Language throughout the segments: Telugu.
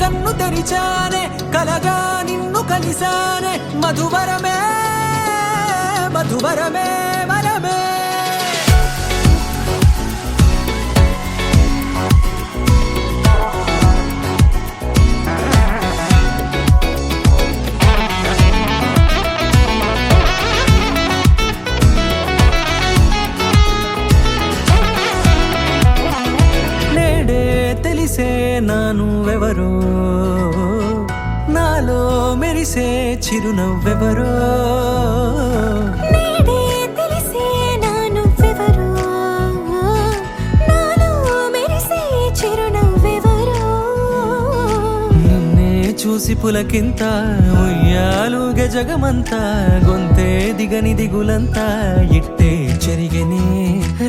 కన్ను తెరిచానే కలగా నిన్ను కలిసానే మధువరమే మధువరమే వరమే నానువెవరో నాలో మెరిసే చిరునవ్వెవరో నేడే తెలిసే నానువెవరో నాలో మెరిసే చిరునవ్వెవరో నిన్నే చూసి పులకింత ఉయ్యాలుగ జగమంతా గొంతే దిగని దిగులంతా ఇట్టే చెరిగనే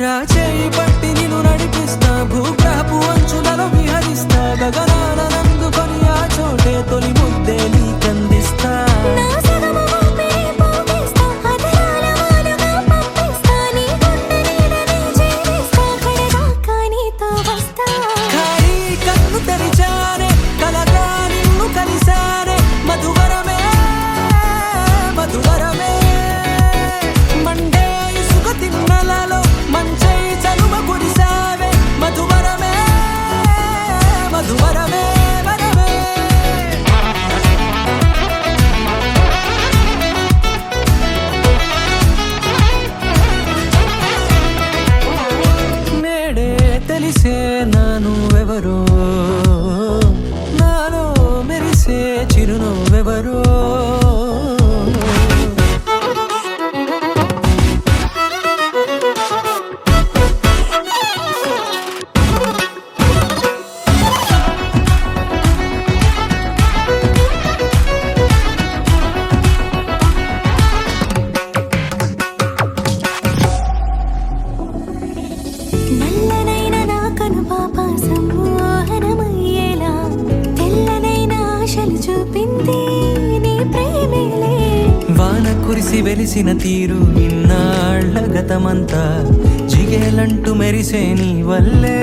రాచేయి పట్టి నిన్ను నడిపిస్తా భూగ్రహపు అంచులలో విహరిస్తా గగనాన నందుకొని ఆ చోటే తొలి ముద్దే నీకందిస్తా నా సగము ఊపిరి పోగేస్తా అదరాల వానగా పంపిస్తా నీ గుండె నీడనే జీవిస్తా కడదాకా నీతో వస్తా ఖాళీ కన్ను తెరిచానే కలగా నిన్ను కలిసానే మధువరమే మధువరమే మండే ఇసుక తిన్నలలో మంచై చలువ కురిసావే మధువరమే మధువరమే వరమే నేడే తెలిసే నానువెవరో నాలో మెరిసే చిరునవ్వెవరో నల్లనైన నా కనుపాప సమ్మోహనమయ్యేలా తెల్లనైన ఆశలు చూపింది నీ ప్రేమేలే వాన కురిసి వెలిసిన తీరు ఇన్నాళ్ల గతమంతా జిగేలంటూ మెరిసే నీ వల్లే